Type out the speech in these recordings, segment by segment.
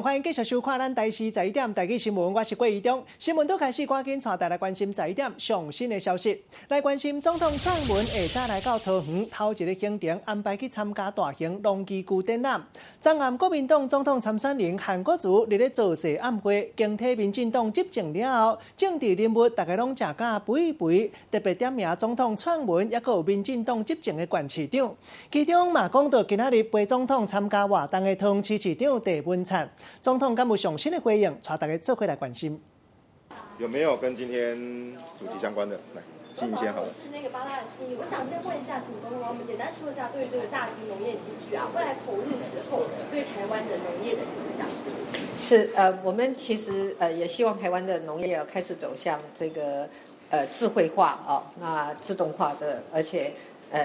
欢迎继续收看咱台视在一点台语新闻，我是郭义中。新闻都开始，赶紧带大家关心在一点上新的消息。来关心总统蔡英文下早来到桃园头一个行程，安排去参加大型农机具展览。昨暗国民党总统参选人韩国瑜日咧造势暗会，经替民进党执政了后，政治人物大家拢食甲肥一肥，特别点名总统蔡英文，也有民进党执政的县市长。其中嘛讲到今仔日陪总统参加活动的桃园市市长郑文灿。总统敢有上新的回应，带大家做回来关心。有没有跟今天主题相关的？来，信一先好了。是那个八大的信义，我想先问一下，请总统我们简单说一下对于这个大型农业机具啊，未来投入之后对台湾的农业的影响。是我们其实也希望台湾的农业要开始走向这个智慧化那自动化的，而且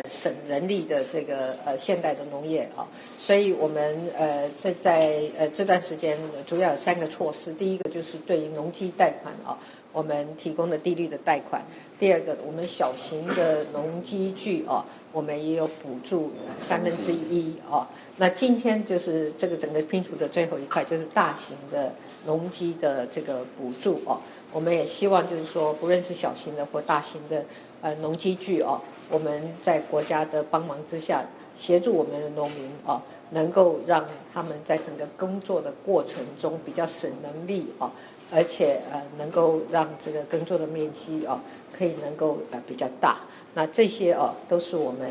省人力的这个现代的农业所以我们在这段时间主要有3个措施。第一个就是对于农机贷款我们提供的低率的贷款。第二个，我们小型的农机具我们也有补助1/3那今天就是这个整个拼图的最后一块，就是大型的农机的这个补助我们也希望就是说，不论是小型的或大型的农机具我们在国家的帮忙之下，协助我们的农民能够让他们在整个工作的过程中比较省能力而且能够让这个耕作的面积可以能够比较大。那这些都是我们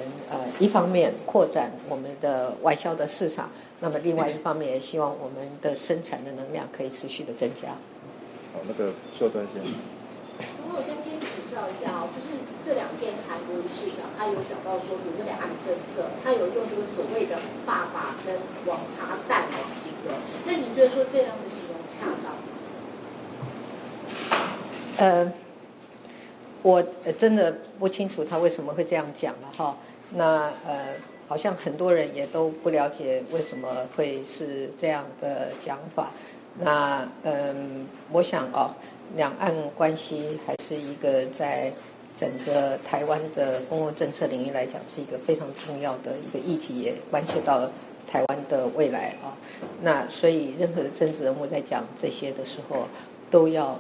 一方面扩展我们的外销的市场，那么另外一方面也希望我们的生产的能量可以持续的增加。好，那个秀端先。我先跟你请教一下就是这2天韩国瑜市长他有讲到说，比如说两岸政策，他有用这个所谓的爸爸跟网茶蛋来形容，那你觉得说这样的形容恰当吗？我真的不清楚他为什么会这样讲了那好像很多人也都不了解为什么会是这样的讲法。那我想两岸关系还是一个在整个台湾的公共政策领域来讲是一个非常重要的一个议题，也关切到台湾的未来那所以任何的政治人物在讲这些的时候，都要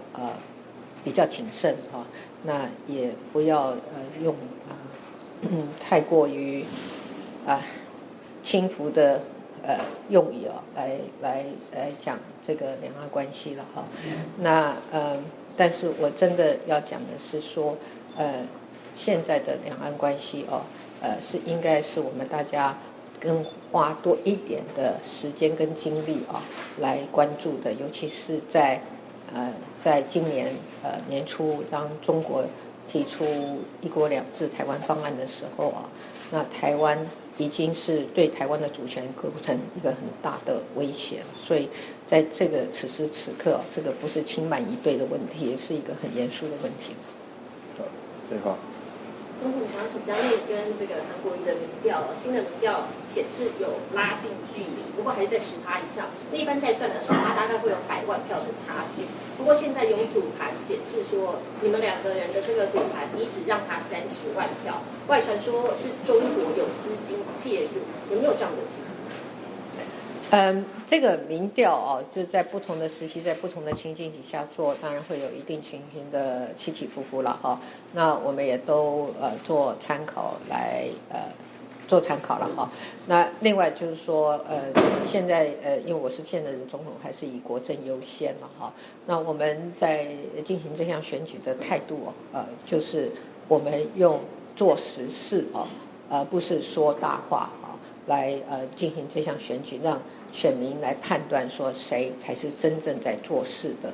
比较谨慎那也不要用太过于轻浮的用语来讲这个两岸关系了那但是我真的要讲的是说现在的两岸关系是应该是我们大家更花多一点的时间跟精力来关注的，尤其是在今年年初，当中国提出一国两制台湾方案的时候那台湾已经是对台湾的主权构成一个很大的威胁了。所以在这个此时此刻这个不是轻慢一对的问题，也是一个很严肃的问题。对话。总统想请教，因为跟这个韩国瑜的民调，新的民调显示有拉近距离，不过还是在10%以上。那一般再算呢，10%大概会有100万票的差距。不过现在有赌盘显示说，你们2个人的这个赌盘，你只让他30万票，外传说是中国有资金介入，有没有这样的情况？这个民调就在不同的时期，在不同的情境底下做，当然会有一定情形的起起伏伏了那我们也都做参考了那另外就是说现在因为我是现任的总统，还是以国政优先了那我们在进行这项选举的态度就是我们用做实事而不是说大话来进行这项选举，让选民来判断说谁才是真正在做事的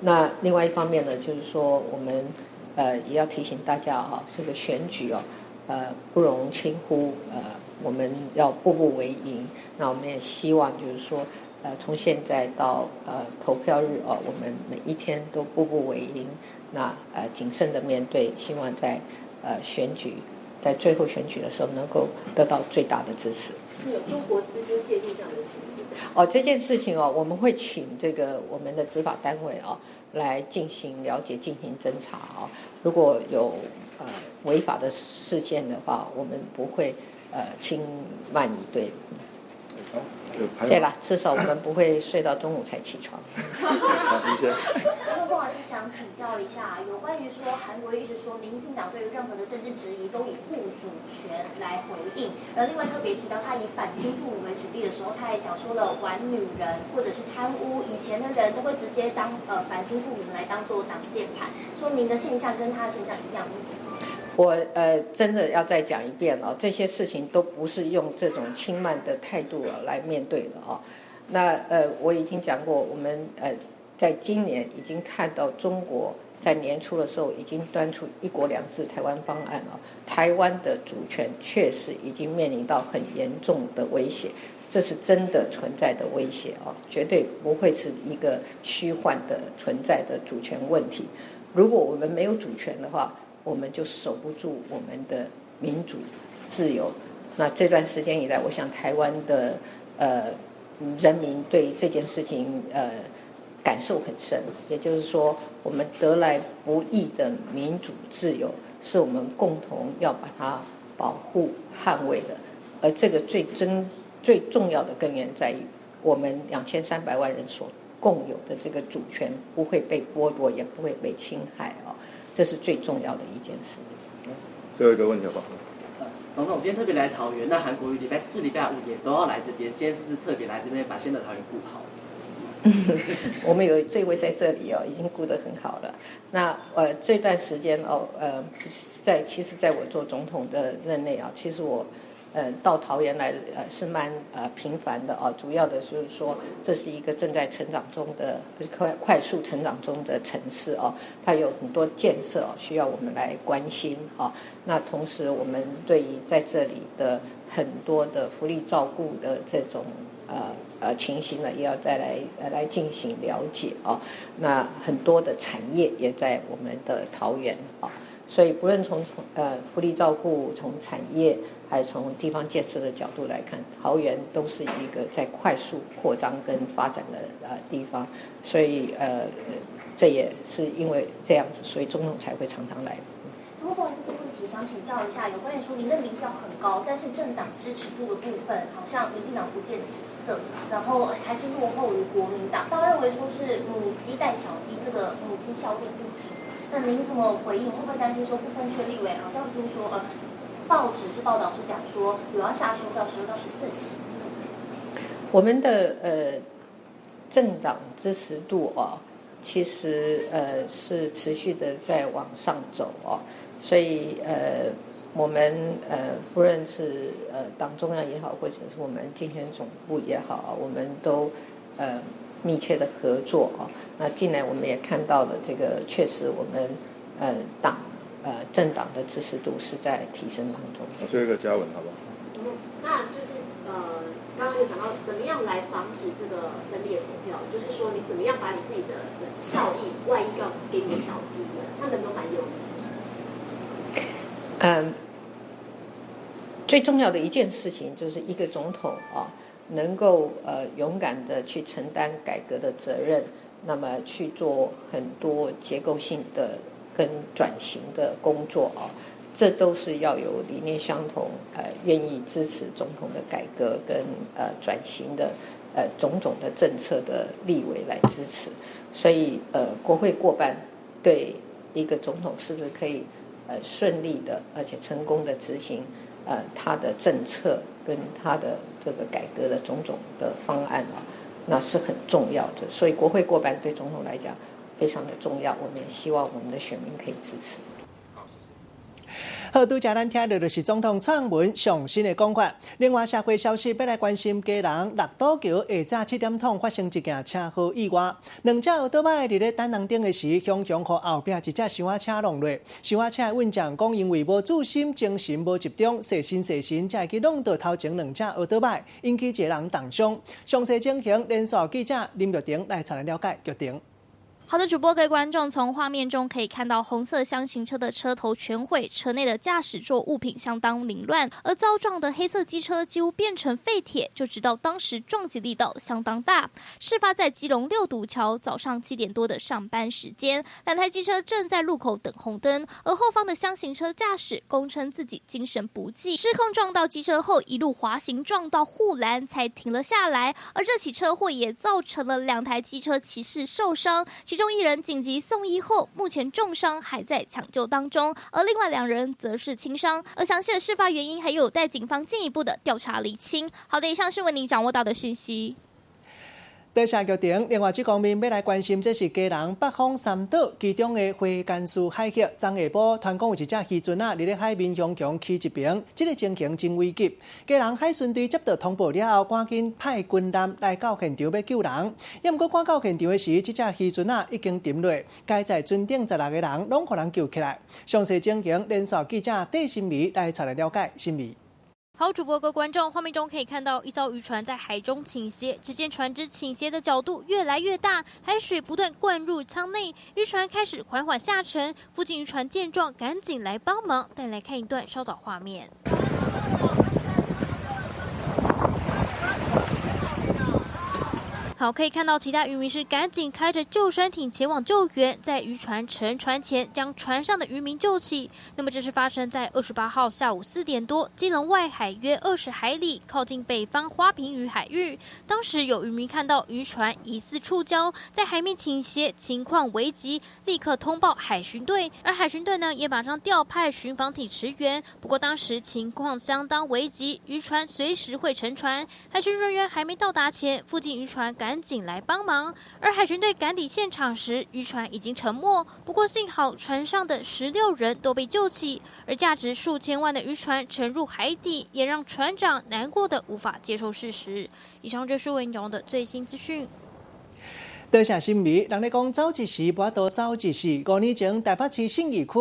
那另外一方面呢，就是说我们也要提醒大家这个选举不容轻忽我们要步步为营。那我们也希望就是说从现在到投票日我们每一天都步步为营，那谨慎的面对，希望在选举在最后选举的时候能够得到最大的支持。有中国资金介入这样的情况这件事情我们会请这个我们的执法单位来进行了解，进行侦查如果有违法的事件的话，我们不会轻慢以对。好。对啦，至少我们不会睡到中午才起床。好，新鲜。不好意思，想请教一下，有关于说韩国一直说民进党对于任何的政治质疑都以护主权来回应，另外特别提到他以反清复明为举例的时候，他也讲说了玩女人或者是贪污，以前的人都会直接当反清复明来当做挡箭牌，说明的现象跟他的现象一样。我真的要再讲一遍哦，这些事情都不是用这种轻慢的态度来面对的哦。那我已经讲过，我们在今年已经看到中国在年初的时候已经端出一国两制台湾方案哦，台湾的主权确实已经面临到很严重的威胁，这是真的存在的威胁哦，绝对不会是一个虚幻的存在的主权问题。如果我们没有主权的话，我们就守不住我们的民主自由。那这段时间以来，我想台湾的人民对这件事情感受很深，也就是说，我们得来不易的民主自由，是我们共同要把它保护捍卫的。而这个最重要的根源在于，我们2300万人所共有的这个主权不会被剥夺，也不会被侵害哦。这是最重要的一件事。最后一个问题好不好？总统，今天特别来桃园，那韩国瑜礼拜4、礼拜5也都要来这边，今天是不是特别来这边把先的桃园顾好？我们有这位在这里哦，已经顾得很好了。那这段时间哦，其实在我做总统的任内啊，其实我到桃园来是蛮频繁的啊，主要的就是说这是一个正在成长中的快速成长中的城市哦，它有很多建设哦需要我们来关心哦。那同时我们对于在这里的很多的福利照顾的这种情形呢，也要再来进行了解哦。那很多的产业也在我们的桃园哦，所以不论从福利照顾、从产业，还是从地方建设的角度来看，桃园都是一个在快速扩张跟发展的地方，所以这也是因为这样子，所以总统才会常常来。不过这个问题想请教一下，有关于说您的民调很高，但是政党支持度的部分好像民进党不见起色，然后还是落后于国民党，大家认为说是母鸡带小鸡，这个母鸡效应不平。那您怎么回应？会不会担心说不分区立委好像听说报纸是报道是讲说有要下修到12到14席？我们的政党支持度哦，其实是持续的在往上走哦，所以我们不论是党中央也好，或者是我们竞选总部也好，我们都密切的合作哦。那近来我们也看到了这个，确实我们政党的支持度是在提升当中。最后一个嘉文好不好？那就是刚刚有讲到怎么样来防止这个分裂投票，就是说你怎么样把你自己的效益外溢到给你的小鸡们，他们都蛮有利。最重要的一件事情就是一个总统啊，能够勇敢的去承担改革的责任，那么去做很多结构性的跟转型的工作啊，这都是要有理念相同，愿意支持总统的改革跟转型的种种的政策的立委来支持。所以国会过半对一个总统是不是可以顺利的而且成功的执行他的政策跟他的这个改革的种种的方案啊，那是很重要的。所以国会过半对总统来讲非常的重要，我们也希望我们的选民可以支持。好，拄则咱听到就是总统蔡文上新的讲法。另外，社会消息要来关心家人六堵桥下早7点钟发生一件车祸意外，2只奥多麦伫咧等红灯的时，汹汹和后壁一只箱仔车撞落。箱仔车的运将讲，因为无注心、精神无集中，细心才会去弄到头前2只奥多麦，引起一个人重伤。详细情形，连续记者林玉婷来带来了解。玉婷。好的，主播各位观众，从画面中可以看到红色箱型车的车头全毁，车内的驾驶座物品相当凌乱，而遭撞的黑色机车几乎变成废铁，就知道当时撞击力道相当大。事发在基隆6堵桥早上7点多的上班时间，两台机车正在路口等红灯，而后方的箱型车驾驶供称自己精神不济，失控撞到机车后一路滑行撞到护栏才停了下来，而这起车祸也造成了2台机车骑士受伤，其中1人紧急送医后，目前重伤还在抢救当中，而另外2人则是轻伤。而详细的事发原因还有待警方进一步的调查厘清。好的，以上是为您掌握到的讯息。在社剧场，另外一方面要来关心，这是基隆北方三岛其中的花干树海域。昨下晡，传讲有一只渔船伫咧海面强强起一边，这个情形真危急。基隆海巡队接到通报了后，赶紧派军舰来到现场要救人。也毋过赶到现场的时，这只渔船已经沉落，该在船顶16个人拢互人救起来。详细情形，连线记者戴新美来查来了解。新美。好，主播各位观众，画面中可以看到一艘渔船在海中倾斜，只见船只倾斜的角度越来越大，海水不断灌入舱内，渔船开始缓缓下沉。附近渔船见状，赶紧来帮忙。带来看一段稍早画面。好，可以看到其他渔民是赶紧开着救生艇前往救援，在渔船沉船前将船上的渔民救起。那么这是发生在28号下午4点多，基隆外海约20海里，靠近北方花瓶屿海域。当时有渔民看到渔船疑似触礁，在海面倾斜，情况危急，立刻通报海巡队，而海巡队呢也马上调派巡防艇驰援。不过当时情况相当危急，渔船随时会沉船，海巡人员还没到达前，附近渔船赶紧来帮忙，而海巡队赶抵现场时，渔船已经沉没。不过幸好船上的16人都被救起，而价值数千万的渔船沉入海底，也让船长难过的无法接受事实。以上就是为您掌握的最新资讯。多谢新闻，人咧讲走一时，无多走一世。5年前，台北市信义区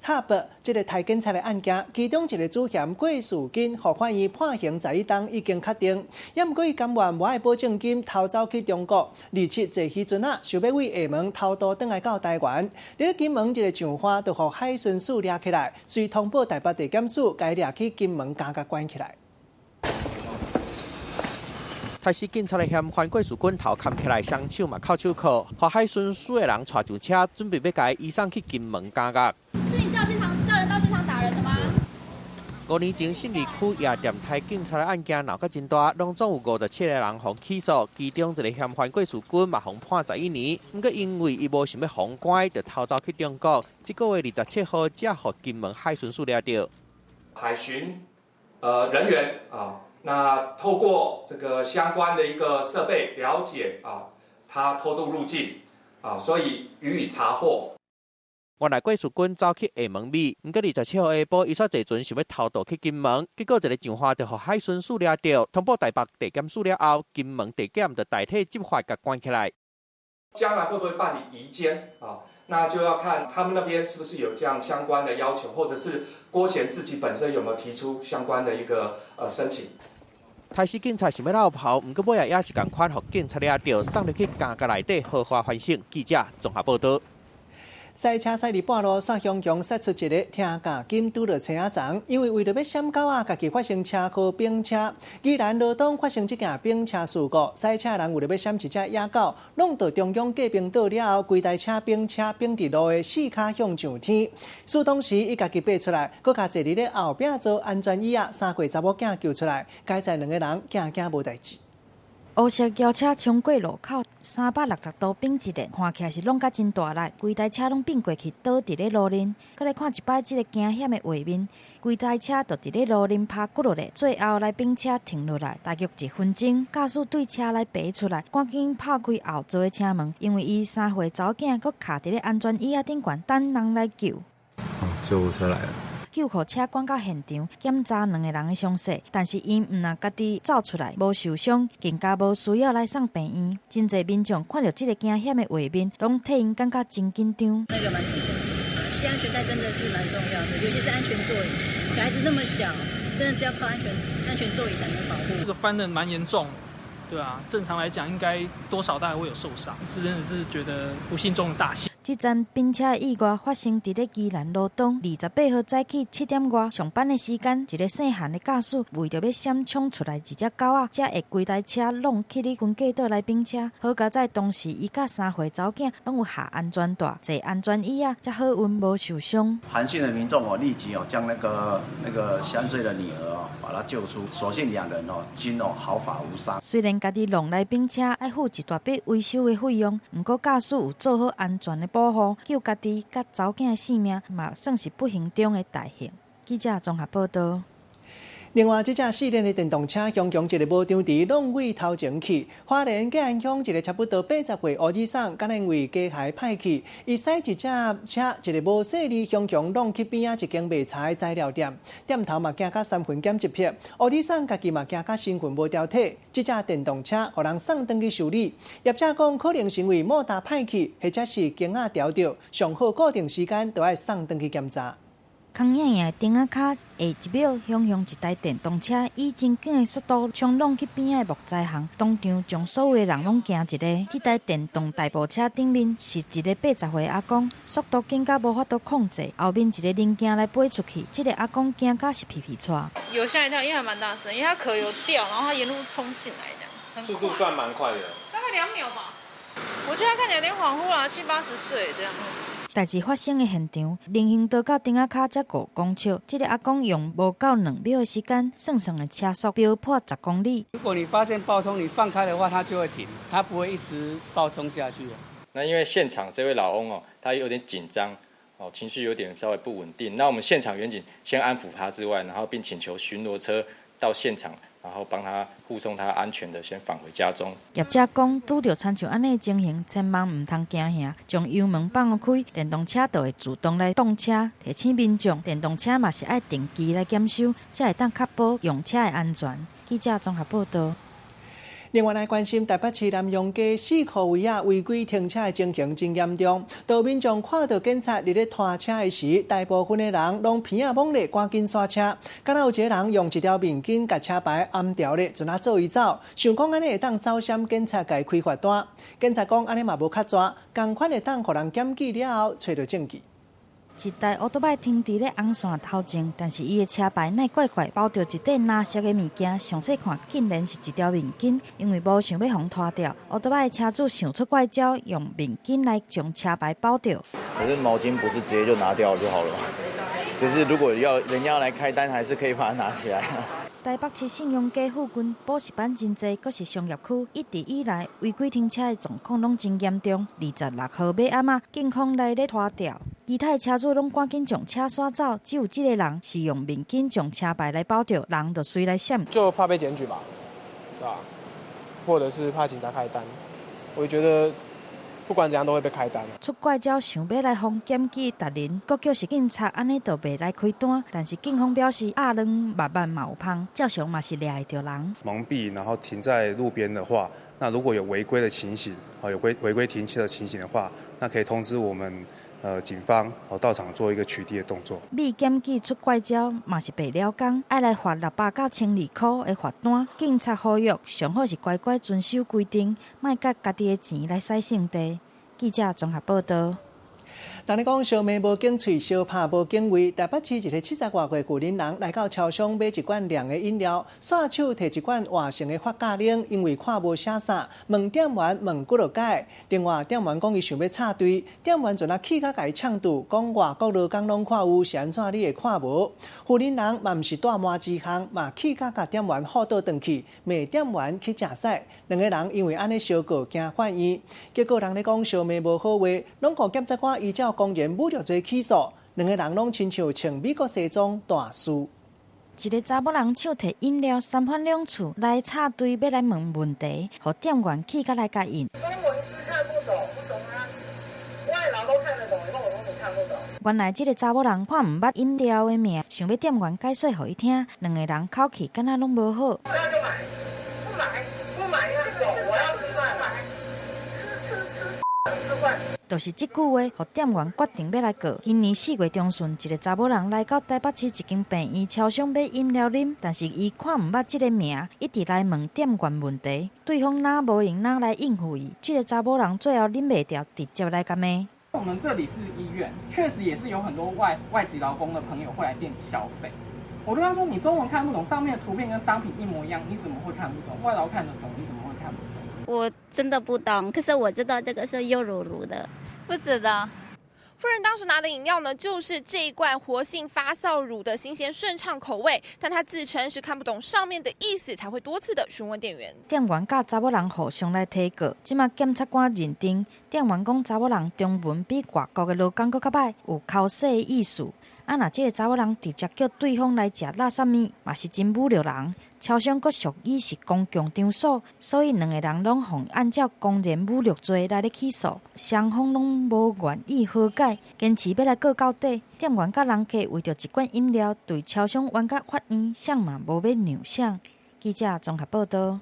HUB 这个台警察的案件，其中一个主嫌郭树金，获法院判刑11档已经确定。也毋过伊甘愿无爱保证金偷走去中国，而且坐渔船想要为厦门偷渡转来到台湾。咧金门一个上花，就互海巡署抓起来，随通报台北地检署，该抓去金门加甲关起来。台市警察的嫌犯郭树军头砍起来，双手嘛扣手铐，和海巡署的人带上车，准备要甲伊移送去金门加甲。是你叫人到现场打人的吗？5年前信义区夜店台警察的案件闹甲真大，拢总有57个人被起诉，其中一个嫌犯郭树军嘛被判11年。不过因为伊无想要封关，就逃走去中国。这个月27号才被金门海巡署抓到。海巡人员啊。那透过这个相关的一个设备了解他偷渡入境所以予以查获。原来郭树军走去厦门美，不过27号下晡，伊煞坐船想要偷渡去金门，结果一个上花就互海巡署抓到，通报台北地检署了后，金门地检就代替执法，甲关起来。将来会不会办理移监那就要看他们那边是不是有这样相关的要求，或者是郭贤自己本身有没有提出相关的一个申请。台市警察想要绕跑，不过尾也是同款，互警察抓到，送入去监甲内底豪华反省。记者综合报道。赛车赛伫半路煞强强杀出一个听架金拄着车仔丛，因为为了要闪狗家己发生车祸并车。宜兰罗东发生这件并车事故，赛车人为了要闪一只野狗，弄到中央隔壁道了后，规台车并伫路的4脚向上天。事当时伊家己爬出来，搁甲坐伫咧后壁做安全椅3岁查某囝救出来，该在2个人惊无代志。黑色轿车冲过路口，360度并一连，看起来是弄甲真大力，规台车拢并过去，倒伫咧路面。再来看一摆这个惊险的画面，规台车就伫咧路面趴骨落咧，最后来并车停落来，大约1分钟，驾驶对车来爬出来，赶紧拍开后座的车门，因为伊3岁查某囝搁卡伫咧安全椅顶悬，等人来救。救护车来了。救护车赶到现场检查2个人的伤势，但是因毋若家己走出来，无受伤，更加无需要来送病院。真侪民众看到这个惊险的画面，拢替因感觉真紧张。那个蛮紧张，系安全带真的是蛮重要的，尤其是安全座椅。小孩子那么小，真的只要靠安全座椅才能保护。这个翻得蛮严重，对啊，正常来讲应该多少大概会有受伤，真的是觉得不幸中的大幸。这站冰车的意外发生伫咧宜兰罗东，28号早起7点外上班的时间，一个细汉的驾驶为着要闪冲出来一只狗仔，才会规台车弄去哩分隔岛来冰车。好佳在当时伊甲3岁查某囝拢有下安全带，坐安全椅啊，才好运无受伤。韩信的民众立即将那个3岁的女儿把她救出，所幸2人均毫发无伤。虽然家己弄来冰车要付一大笔维修的费用，不过驾驶有做好安全的保护，救家己甲查某囝的性命，嘛算是不幸中的大幸。记者综合报道。另外，这架4轮的电动车凶强一个无张伫弄尾头前去，花莲吉安乡一个差不多80岁乌子桑，敢因为机械歹去，伊驶一架车一个无细哩凶强弄去边仔一间卖茶的材料店，店头嘛惊甲3分检一瞥，乌子桑家己嘛惊甲身份无调体，这架电动车互人送转去修理，业者讲可能是因为摩打歹去，或者是经仔调着，上好固定时间都要送转去检查。空影影的顶仔卡下1秒，凶一台电动车以真紧的速度冲撞去边仔的木材行，当场将所有的人拢惊一个。这台电动大步车顶面是一个80岁的阿公，速度紧到无法度控制，后面一个零件来飞出去，这个阿公惊到是皮皮喘。有吓一跳，因为还蛮大声，因为他壳有掉，然后他沿路冲进来这样，速度算蛮快的，大概2秒吧。我觉得他看起来有点恍惚啦，70、80岁这样子。代志发生的现场，人行道到顶仔卡才5公尺，这个阿公用无到2秒的时间，算的车速飙破10公里。如果你发现爆冲，你放开的话，它就会停，它不会一直爆冲下去。那因为现场这位老翁他有点紧张，情绪有点稍微不稳定。那我们现场员警先安抚他之外，然后并请求巡逻车到现场，然后帮他护送他安全的先返回家中。业者讲，拄到亲像安尼的情形，千万唔通惊吓，将油门放开，电动车就会自动来动车，提醒民众，电动车嘛是爱定期来检修，才会当确保用车的安全。记者综合报道。另外来关心台北市南阳街4号位啊违规停车的情形真严重，当民众看到警察伫咧拖车的时，大部分的人拢鼻仔懵咧，赶紧刹车。敢若有一个人用一条面巾甲车牌按掉咧，就拿做伊走，想讲安尼会当走闪警察甲伊开罚单。警察讲安尼嘛无较抓，同款会当互人检举了后找到证据。一台奥多拜停伫咧红线头前，但是伊的车牌乃怪怪包着一块蓝色的物件，详细看竟然是一条面巾，因为无想要互拖掉。奥多拜的车主想出怪招，用面巾来将车牌包掉。可是毛巾不是直接就拿掉就好了吗？就是如果人家要来开单，还是可以把它拿起来。台北市信用街附近补习班真济，阁是商业区，一直以来违规停车的状况拢真严重。26号尾暗仔，警方来咧拖掉，其他的车主拢赶紧将车刷走，只有这个人是用面巾将车牌来包掉，人就随来闪。就怕被检举吧，对吧？或者是怕警察开单，我觉得不管怎样都会被开单。出怪招想要来防检举达人，国叫是警察，安尼就袂来开单。但是警方表示，鸭卵慢慢嘛有芳，照常嘛是抓得到人。蒙蔽，然后停在路边的话，那如果有违规的情形，有违规停车的情形的话，那可以通知我们警方到场做一个取缔的动作。未检举出怪招嘛是白了工，爱来罚600到1200块的罚单。警察呼吁上好是乖乖遵守规定，莫甲家己的钱来洗圣地。记者综合报道。人咧讲烧麦无警喙，烧拍无警卫。台北市一个70多岁旧年人来到超商买一罐凉的饮料，刷手摕一罐换成的发咖冷，因为看无写啥，问店员问几落解。另外店员讲伊想要插队，店员就拿气甲甲伊呛住，讲外国劳工拢看有，是安怎你会看无？旧年人嘛毋是怠慢之项，嘛气甲甲店员好倒转去，骂店员去食屎。两个人因为安尼相告，惊法院。结果人咧讲烧麦无好话，拢互检察官依照公然侮辱罪起诉。两个人拢亲像穿美国西装大输。一个查某人手摕饮料三番两次来插队，要来问问题，互店员气甲来甲应。中文是看不懂，不懂啊！外劳都看得懂，你问我你看不懂。原来这个查某人看唔捌饮料的名，想要店员解说互伊听，两个人口气敢若拢无好。那就买，不买，不买就走，我要吃饭，买，吃，吃坏饭。就是这句话，让店员决定要来告。今年4月中旬，一个查某人来到台北市一间病院超商买饮料啉，但是伊看唔捌这个名，一直来问店员问题，对方哪无用哪来应付伊。这个查某人最后忍袂掉，直接来甲骂。我们这里是医院，确实也是有很多外籍劳工的朋友会来店里消费。我对他说：“你中文看不懂，上面的图片跟商品一模一样，你怎么会看不懂？外劳看得懂，你怎么会看不懂？”我真的不懂，可是我知道这个是优乳乳的，不知道。夫人当时拿的饮料呢，就是这一罐活性发酵乳的新鲜顺畅口味，但她自称是看不懂上面的意思，才会多次的询问店员。店员甲查某人互相来提告，即马检察官认定店员讲查某人中文比外国的劳工搁较歹，有口舌的意思。若这个查某人直接叫对方来食垃圾面，嘛是真侮辱人。超商阁属于是公共场所，所以两个人拢互按照公然侮辱罪来起诉，双方拢无愿意和解，坚持要来告到底。店员甲人客为着一罐饮料，对超商冤甲法院，谁嘛无要让谁。记者综合报道。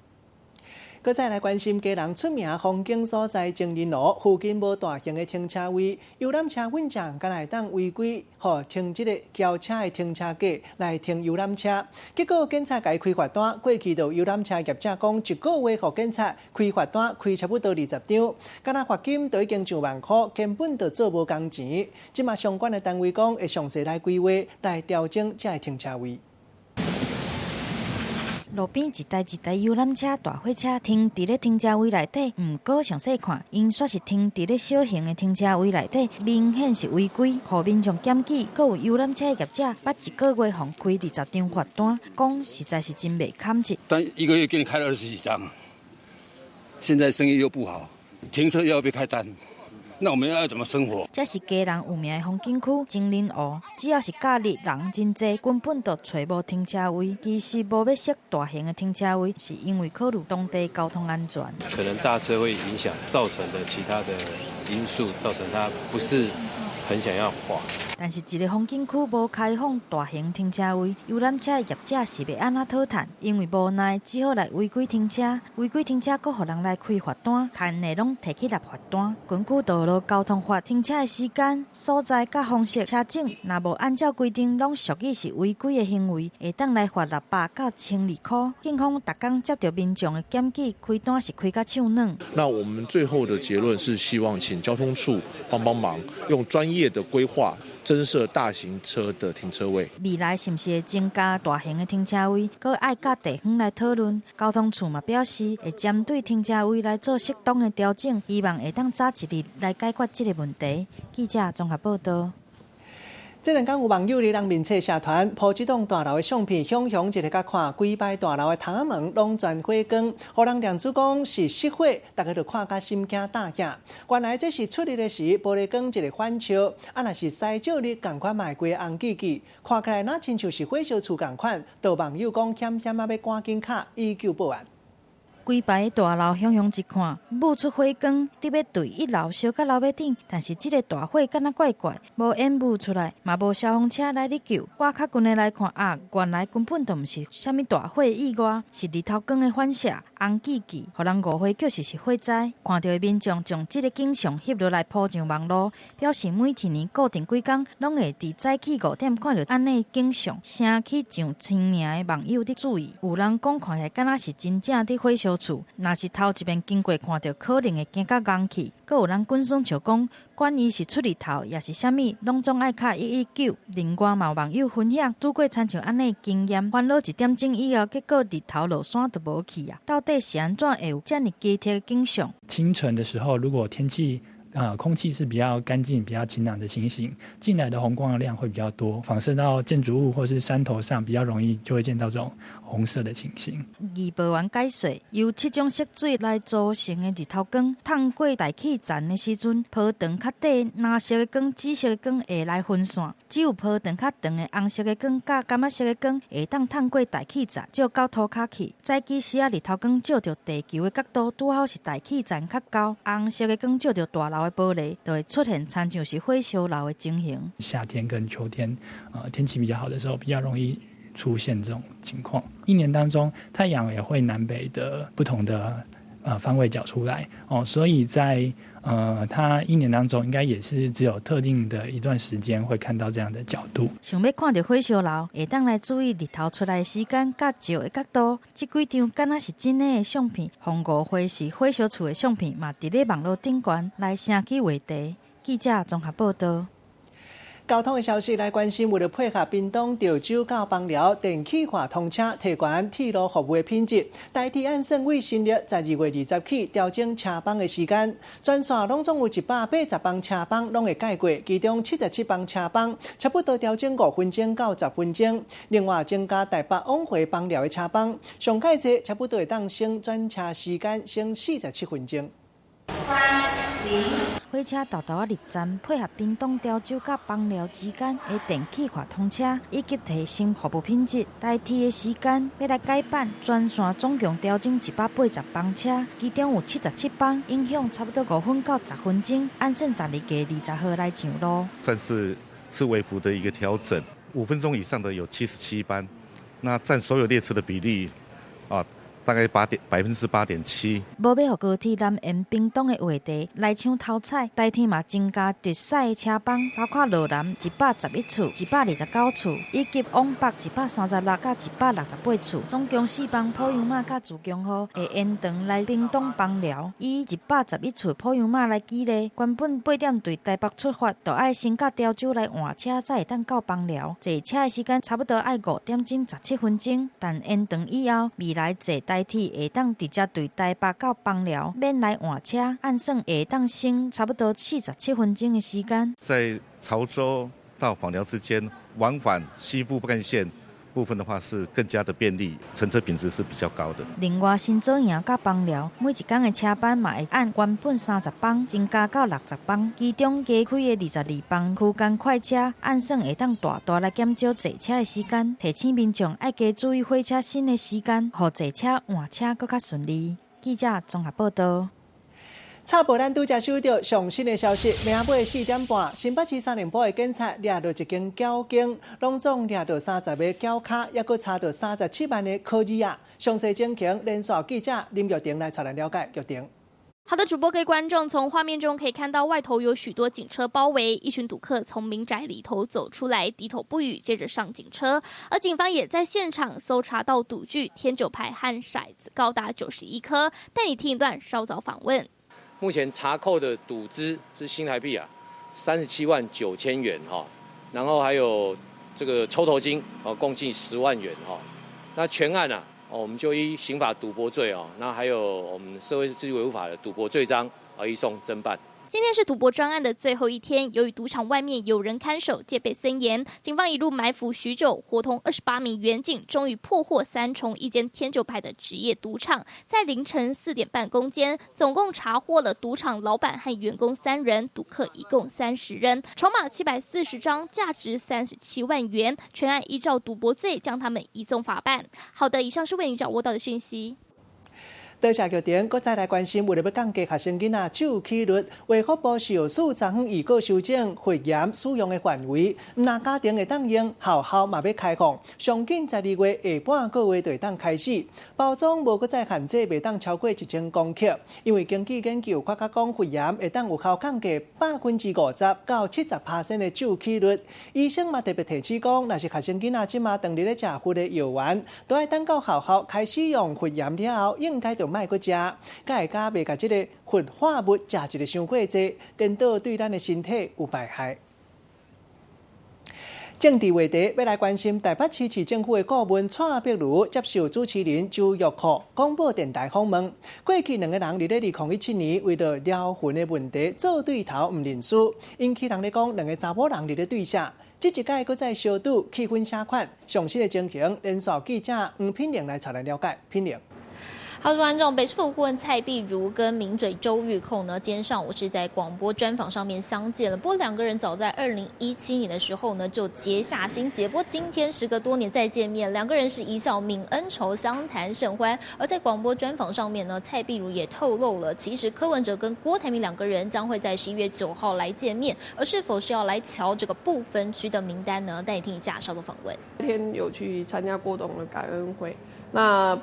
搁再来关心，家人出名风景所在情人路附近无大型的停车位，游览车混账敢来当违规，停这个轿车的停车格来停游览车，结果警察甲伊开罚单，过去就游览车业者讲一个月互警察开罚单开差不多20张，敢若罚金都已经上万块，根本就做无工钱。即马相关的单位讲会详细来规划来调整这个停车位。路边一台游览车、大货车停伫咧停车位内底，毋过详细看，因说是停伫咧小型的停车位内底，明显是违规，互民众检举。阁有游览车业者捌一个月互开20张罚单，讲实在是真袂堪吃。但一个月给你开了20几张，现在生意又不好，停车又要被开单。那我们要怎么生活？这是家人有名的风景区情人湖，只要是假日人真多，根本就找无停车位。其实无要设大型的停车位，是因为考虑当地交通安全。可能大车会影响，造成的其他的因素，造成他不是很想要花。但是一个风景区无开放大型停车位，游览车业者是要安怎讨赚？因为无奈，只好来违规停车。违规停车，佫互人来开罚单，摊内拢提起来罚单。根据道路交通法，停车的时间、所在甲方式、车种，若无按照规定，拢属于是违规的行为，会当来罚600到1200块。警方逐工接到民众的检举，开单是开甲手软。那我们最后的结论是希望请交通处帮忙，用专业的规划增设大型车的停车位。未来是不是会增加大型的停车位？佮爱甲地方来讨论。交通处嘛表示，会针对停车位来做适当的调整，希望会当早一日来解决这个问题。记者综合报道。这两天有网友咧人面册社团抛这栋大楼的相片，想一个甲看，规排大楼的窗仔门拢全火光，互人亮出讲是失火，大家就看甲心惊胆吓。原来这是出日的时，玻璃光一个反照，若是西照日同款卖过红记记，看起来那亲像是火烧厝同款。有网友讲险险啊要赶紧卡以求报案。规排大楼向一看，冒出火光，伫要对1楼烧到楼尾顶，但是这个大火敢若怪怪，无烟雾出来，嘛无消防车来哩救。我较近的来看原来根本就毋是啥物大火意外，是日头光的反射，红记记，互人误会就是火灾。看到的民众将这个景象翕落来铺上网络，表示每一年固定几工，拢会伫早起5点看到安尼景象，升起上千名的网友伫注意。有人讲看起来敢若是真正伫火烧厝，若是头一遍经过看到，可能会惊甲戆去。阁有人滚爽笑讲，管伊是出日头，也是啥物，拢总爱卡119。另外嘛有网友分享，拄过亲像安尼经验，烦恼1点钟以后，结果日头落山都无去啊！到底是安怎会有这么奇特的景象？清晨的时候，如果天气空气是比较干净、比较晴朗的情形，进来的红光的量会比较多，反射到建筑物或是山头上，比较容易就会见到这种红色的情形。易报员解说，由7种色水来组成的日头光，透过大气层的时阵，波长较短，蓝色的光、紫色的光会来分散，只有波长较长的红色的光、甲柑仔色的光会当透过大气层照到涂骹去。早起时日头光照到地球的角度，拄好是大气层较高，红色的光照到大楼的玻璃，就会出现亲像是火烧楼的情形。夏天跟秋天，天气比较好的时候，比较容易出现这种情况。一年当中，太阳也会南北的不同的方位角出来哦，所以在它一年当中应该也是只有特定的一段时间会看到这样的角度。想要看到火烧楼，会当来注意日头出来的时间甲照的角度。这几张敢若是真的相片，红五花是火烧厝的相片，嘛伫咧网络顶悬来升起话题。记者综合报道。交通的消息来关心，为了配合屏东潮州到枋寮电气化通车，提悬铁路服务的品质。台铁按算为新历12月20起调整车帮的时间，全线拢总有180帮车帮拢会改过，其中77帮车帮差不多调整5分钟到10分钟。另外增加台北往回枋寮的车帮，上改济差不多会当省转车时间省47分钟。火车豆豆入站，配合屏东潮州甲枋寮之间的电气化通车，以及提升服务品质。台铁的时间要来改版，全线总共调整180班车，其中有77班，影响差不多5分到10分钟。按算12月20号来上路，算是微幅的一个调整。5分钟以上的有77班，那占所有列车的比例大概8.7%。无要让高铁南延屏东的话题来抢头彩，台铁嘛增加特赛的车帮，包括路南111处、129处，以及往北136甲168处，总共4班普悠玛甲自强号会延长来屏东枋寮，以111处普悠玛来举例，原本8点对台北出发，就要先到潮州来换车，才会当到枋寮。坐车的时间差不多要5点钟17分钟，但延长以后，未来坐台铁会当直接对台北到枋寮，免来换车，按算会当省差不多47分钟的时间。在潮州到枋寮之间往返西部干线部分的话是更加的便利，乘车品质是比较高的。另外，新左营到枋寮每一天的车班嘛会按原本30班增加到60班，其中加开的22班区间快车，按算会当大大来减少坐车的时间，提醒民众要加注意火车新的时间，让坐车换车更加顺利。记者综合报道。插播咱拄则收到上新的消息，明仔晡4点半，新北市3联部的警察抓到一间交警，拢总抓到30个交卡，也佫查到37万的可疑啊。详细情形，连线记者林玉婷来带咱了解。玉婷。好的，主播各位观众，从画面中可以看到外头有许多警车包围，一群赌客从民宅里头走出来，低头不语，接着上警车。而警方也在现场搜查到赌具、天九牌和骰子，高达91颗。带你听一段稍早访问。目前查扣的赌资是新台币37万9千元然后还有这个抽头金共计10万元那全案我们就依刑法赌博罪那还有我们社会秩序维护法的赌博罪章移送侦办。今天是赌博专案的最后一天，由于赌场外面有人看守，戒备森严，警方一路埋伏许久，伙同28名员警，终于破获3重一间天九牌的职业赌场。在凌晨4点半攻坚，总共查获了赌场老板和员工3人，赌客一共30人，筹码740张，价值37万元。全案依照赌博罪将他们移送法办。好的，以上是为您掌握到的讯息。多谢玉婷，搁再来关心，为了要降低学生囡仔酒气率，卫福部小署昨昏预告修正肺炎使用的范围，唔但家庭会当用，学校嘛要开放，上紧12月下半个月就会当开始。包装无搁再限制，袂当超过1000公克，因为根据研究发觉讲，肺炎会当有效降低50%到70%的酒气率。医生嘛特别提醒讲，若是学生囡仔即马当日咧食薰的药丸，都要等到学校开始用肺炎了后，应该就莫搁食，甲会甲袂甲即个氟化物食一个伤过济，颠倒对咱的身体有危害。政治话题要来关心，台北市市政府的顾问蔡壁如接受主持人周玉蔻广播电台访问。过去2个人伫咧2017年为着撩魂的问题做对头唔认输，引起人咧讲2个查某人伫咧对射。这一届搁再相赌，气氛相款。详细的情形，连线记者黄品玲来带来了解。品玲。好的，观众，北市府顾问蔡壁如跟名嘴周玉蔻呢，今天上午是在广播专访上面相见了。不过2个人早在2017年的时候呢，就结下心结。不过今天时隔多年再见面，2个人是一笑泯恩仇，相谈甚欢。而在广播专访上面呢，蔡壁如也透露了，其实柯文哲跟郭台铭2个人将会在11月9号来见面，而是否是要来瞧这个不分区的名单呢？带你听一下稍后访问。那天有去参加郭董的感恩会，那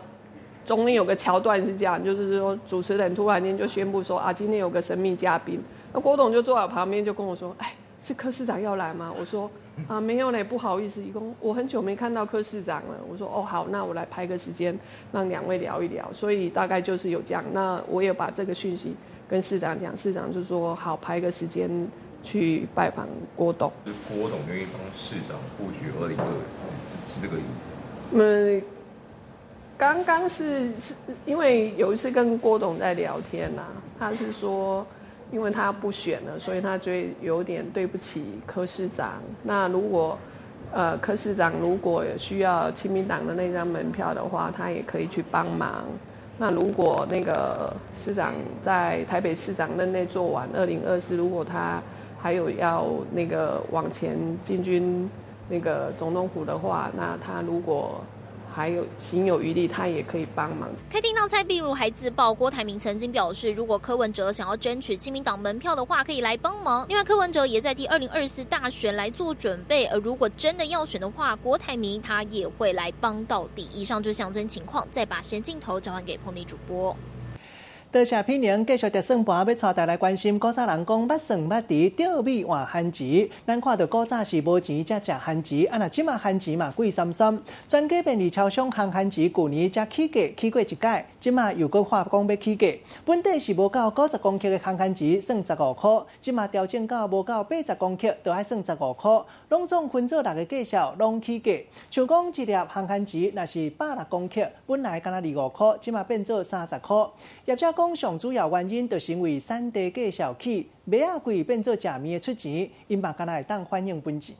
中间有个桥段是这样，就是说主持人突然间就宣布说啊，今天有个神秘嘉宾，那郭董就坐在我旁边就跟我说，哎，是柯市长要来吗？我说啊没有嘞，不好意思，我很久没看到柯市长了。我说哦好，那我来排个时间让2位聊一聊，所以大概就是有这样。那我也把这个讯息跟市长讲，市长就说好，排个时间去拜访郭董。郭董愿意帮市长布局2024，是这个意思？刚刚是因为有一次跟郭董在聊天啊，他是说，因为他不选了，所以他就有点对不起柯市长。那如果柯市长如果需要亲民党的那张门票的话，他也可以去帮忙。那如果那个市长在台北市长任内做完2024，如果他还有要那个往前进军那个总统府的话，那他如果还有行有余力，他也可以帮忙。可以听到蔡壁如还自曝，郭台铭曾经表示，如果柯文哲想要争取亲民党门票的话，可以来帮忙。另外，柯文哲也在替2024大选来做准备，而如果真的要选的话，郭台铭他也会来帮到底。以上就是详尽情况，再把时间镜头交还给彭丽主播。多谢批评，继续在算盘要带大家关心。古早人讲捌算捌值，钓米换番薯。咱看到古早是无钱才食番薯，啊那即马番薯嘛贵三三。专家便利超商烘番薯，去年才起价起过一届，即马又搁话讲要起价。本地是无到90公克的烘番薯算15块，即马调整到无到80公克，就要算15块。拢总分做6个介绍，拢起价。像讲一粒烘番薯，若是106公克，本来敢若25块，即马变做30块。业者讲上主要原因就是因为产地价小起，麦仔贵变做食面的出钱，因嘛敢若会当反映本钱。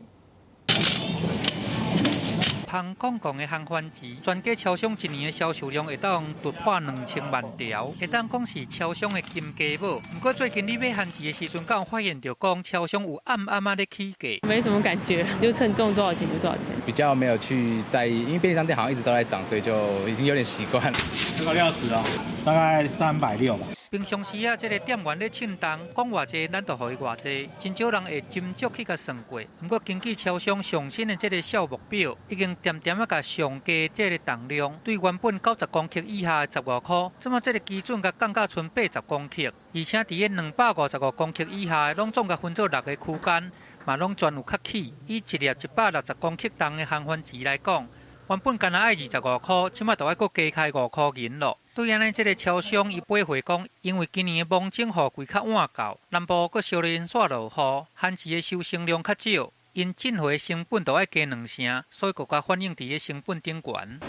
烘公共的烘番薯，全家超商一年的销售量会当突破2000万条，会当讲是超商的金鸡母。不过最近你买番薯的时阵，敢有发现到讲超商有暗仔咧起价？没什么感觉，就称重多少钱就多少钱。比较没有去在意，因为便利商店好像一直都在涨，所以就已经有点习惯了。这个料值哦，大概360吧。平常时啊，这个店员咧称重，讲偌济，咱就予伊偌济，真少人会斟酌去甲算过。不过根据超商上新的这个项目表，已经点点啊甲上加这个重量，对原本90公克以下的15块，这么这个基准甲降到剩80公克，而且伫个255公克以下，拢总甲分做6个区间，嘛拢全有较起。以一粒160公克重的烘番薯来讲，原本干那爱25块，即马就要搁加开5块银咯。对安尼，这个超商伊买回讲，因为今年的蒙种雨季较晚到，南部搁烧连续落雨，番薯的收成量较少，因进货成本就要加2成，所以国家反映伫个成本顶悬。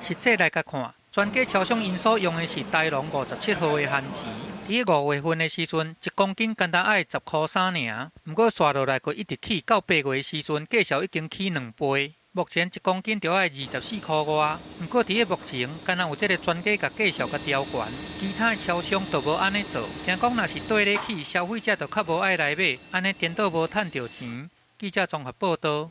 实际来甲看，全家超商因所用的是台龙57号的番薯，伫个5月份的时阵，1公斤简单爱10块3尔，不过刷落来，佫一直起到8月的时阵，价钱已经起2倍。目前1公斤就要24块外，不过伫个目前，敢若有这个专家甲介绍甲调悬，其他的超商都无安尼做。听讲若是对咧起，消费者就较无爱来买，安尼颠倒无趁着钱。记者综合报道。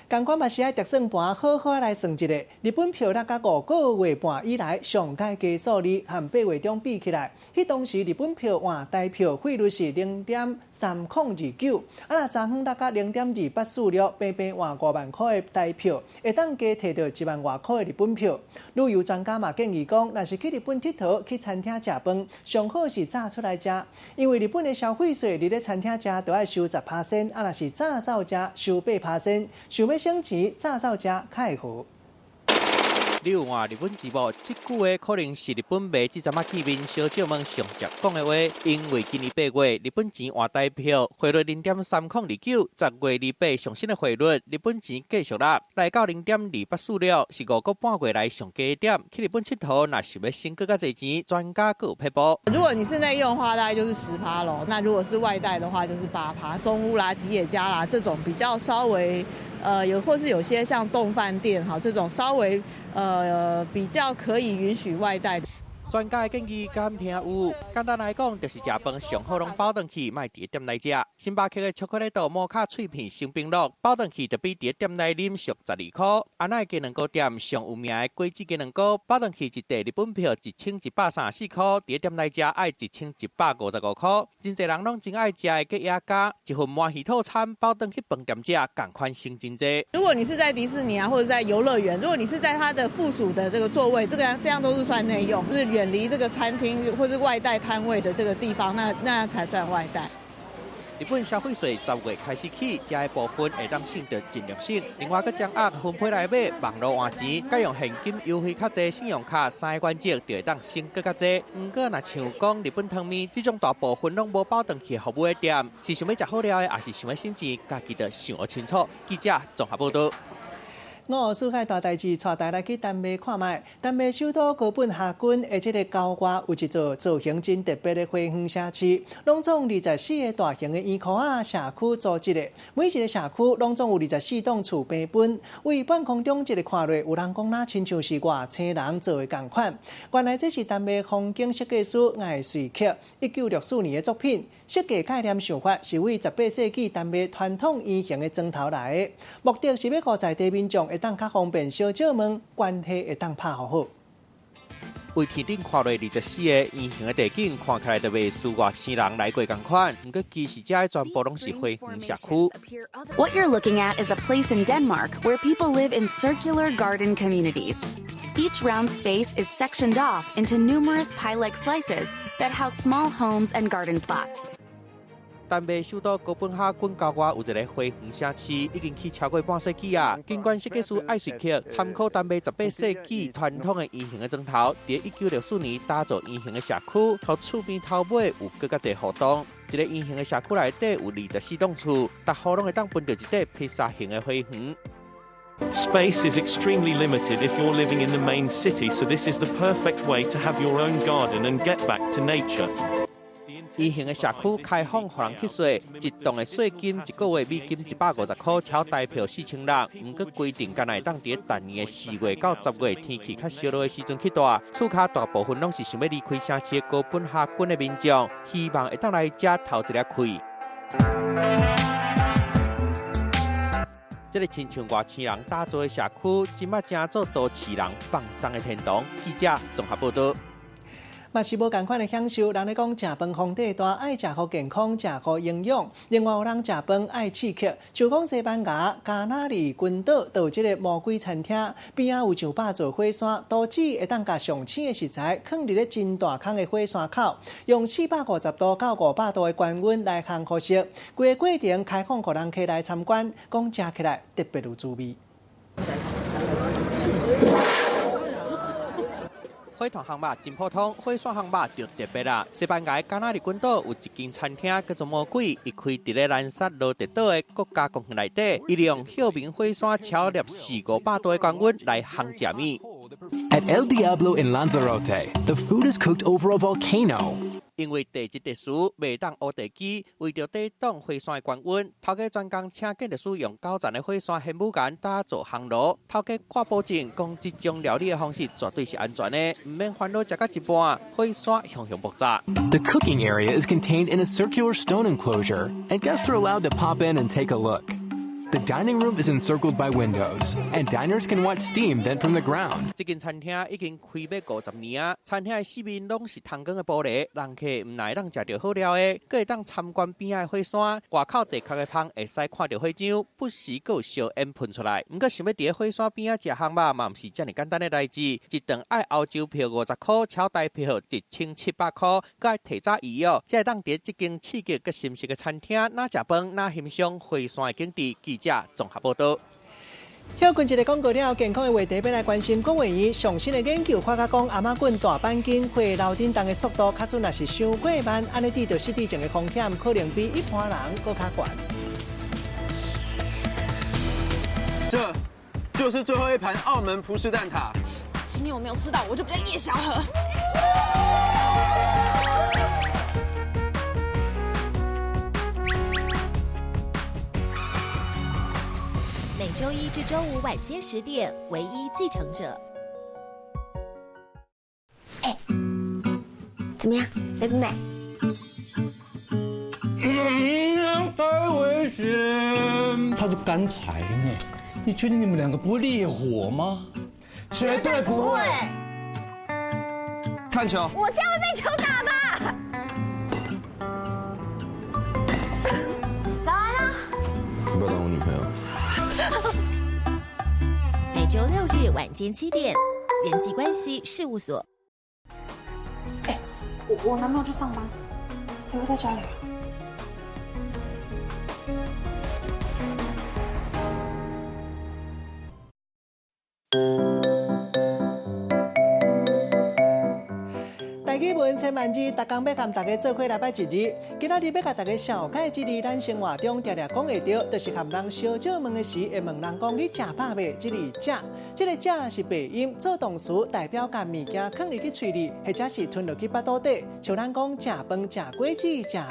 同款嘛是爱值算盘，好好来算一下。日本票价甲5个月半以来上届加数字，和8月中比起来，迄当时日本票换台票汇率是0.3029，啊那昨昏大概0.2846，平平换5万块的台票，会当加摕到1万外块的日本票。旅游专家嘛建议讲，若是去日本佚佗，去餐厅食饭，上好是早出来食，因为日本的消费税，你咧餐厅食就要收10%，啊若是早走食收8%，想要省钱，早走食较会好。你有换日本字幕？这句话可能是日本卖这阵仔见面小姐们上常讲的话，因为今年8月日本钱换台票汇率0.3029，10月28上新的汇率日本钱继续落来到0.2846，是5个半月来上低点。去日本佚佗，若想要省更加侪钱，专家各有撇步。如果你是内用的话，大概就是10%咯。那如果是外带的话，就是8%。松屋啦、吉野家啦这种比较稍微。或是有些像冻饭店哈这种稍微比较可以允许外带的。专家的建议敢听有？简单来讲，就是食饭上好拢包顿去，莫伫店内食。星巴克的巧克力豆摩卡脆片生冰乐，包顿去就比伫店内啉俗12块。安奈鸡卵糕店上有名的果子鸡卵糕，包顿去一袋日本票1134块，伫店内食爱1155块。真侪人拢真爱食的鸡鸭架，一份满喜套餐包顿去饭店食，同款省真济。如果你是在迪士尼啊，或者在游乐园，如果你是在它的附属的这个座位，这样都是算内用，就是远离这个餐厅或是外带摊位的这个地方，那才算外带。日本消费税10月开始起，这的部分会当省到尽量省。另外，佮将额分配来买网络换钱，佮用现金优惠较济，信用卡3个月就会当省更较济。不过，若像讲日本汤面，这种大部分拢无包顿去服务的店，是想要食好料的，还是想要省钱，家己得想好清楚。记者综合报道。我世界大代志，带大家去丹麦看卖。丹麦首都哥本哈根的这个郊外有一座造型真特别的花园社区，拢总24个大型的圆壳社区组织的，每一个社区拢总有24栋厝平分。为半空中一个看落，有人讲那亲像是外星人做的同款。原来这是丹麦风景设计师艾瑞克1964年的作品。设计概念想法是为18世纪丹麦传统圆形的砖头来的，目的是要让在地民众会当较方便小借问，关系会当拍好好。为天顶看落24个圆形的地景，看起来就袂似外星人来过同款。不过其实这全部拢是花园社区。What you're looking at is a place in Denmark where people live in circular garden communities. Each round space is sectioned off into numerous pie-like slices that house small homes and garden plots. 丹麦首都哥本哈根郊外有一个花园社区，已经去超过半世纪啊。景观设计师艾瑞克参考丹麦18世纪传统的圆形的砖头，在1964年打造圆形的社区，和厝边头尾有更加侪互动。一个圆形的社区内底有24栋厝，逐户拢会当分到一块披萨形的花园。Space is extremely limited if you're living in the main city, so this is the perfect way to have your own garden and get back to nature. 圆形的社区开放，让人去税，一栋的税金1个月美金150块，超大票4000人。不过规定，敢会当伫单年的4月到10月天气较烧热的时阵去住。厝卡大部分拢是想要离开城市的哥本哈根的民众，希望会当来遮头一粒开。这个亲像外星人打造的社区，今麦正做都市人放松的天堂。记者综合报道。嘛是无同款的享受，人咧讲食饭皇帝大，爱食好健康，食好营养。另外有人食饭爱刺激，就讲西班牙加那利群岛都有这个魔鬼餐厅，边仔有上百座火山，都只会当甲上青的食材放伫咧真大坑的火山口，用450度到500度的高温来烘烤食。规个过程开放给人客来参观，讲食起来特别有滋味。火团烘肉真普通，火山烘肉就特别啦。西班牙加那利群岛有一间餐厅叫做魔鬼，伊开伫咧兰萨罗德岛的国家公园内底，伊利用秀明火山超热400-500度的高温来烘食面。At El Diablo in Lanzarote, the food is cooked over a volcano. 因为地质特殊，袂当乌地基，为着抵挡火山的高温，头家专工请建筑师用高层的火山핵物件打造烘炉。头家挂保证，讲这种料理的方式绝对是安全的，唔免烦恼食到一半，火山熊熊爆炸。The cooking area is contained in a circular stone enclosure, and guests are allowed to pop in and take a look. The dining room is encircled by windows, and diners can watch steam vent from the ground. 这间餐厅已经开要50年啊！餐厅的四面拢是通光的玻璃，人客唔来让食到好料的，佮会当参观边仔的火山。外口地壳的芳会使看到火浆，不时佮有烧烟喷出来。不过想要伫火山边仔食烘肉嘛，唔是遮尔简单的代志。一顿爱欧洲票50块，超大票1700块，佮爱提早预约，才会当伫这间刺激佮新式的餐厅，哪食饭哪欣赏火山的景致。记者综合报道。休困一个广告了，健康的话题要来关心。公卫院上新的研究看甲讲，阿妈棍大板筋会流叮当的速度，卡准若是伤过慢，安尼治疗失智症的风险可能比一般人搁较悬。这就是最后一盘澳门葡式蛋挞。今天我没有吃到，我就比较叶小河。每周一至周五晚间10点，唯一继承者。怎么样，来不来？太危险！它是干柴呢，你确定你们两个不会烈火吗？绝对不会。看球。我这样会被球打吧？打完了。你不要当我女朋友。每周6日晚间7点，人际关系事务所。我男朋友去上班，谁会在家里啊？大家闻千万字，逐工要和大家做伙来拜一日。今仔日要甲大家小解一日，咱生活中常常讲会到，就是和人烧酒问的时，会问人讲你食饱未？这里食，这个食是白音做动词，代表甲物件放入去嘴里，或者是吞落去腹肚底。像咱讲食饭、食果子、食茶，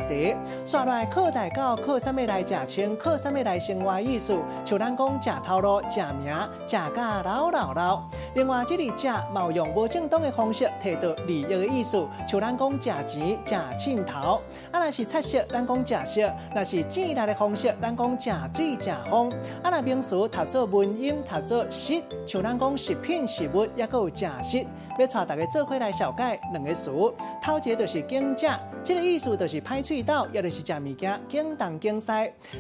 刷来靠大狗，靠啥物来食穿，靠啥物来生活意思？像咱讲食头路、食名、食甲老。另外，这里食嘛有用无正当的方式摕到利益的意思。像咱讲食钱、食凊头，若是菜色，咱讲食色；若是钱来的方式，咱讲食水、食风。若名词读做文音，读做食，像咱讲食品、食物，也佫有食食。要带大家做伙来小解两个词。头一个就是经食，这个意思就是歹喙斗，也就是食物件经东经西。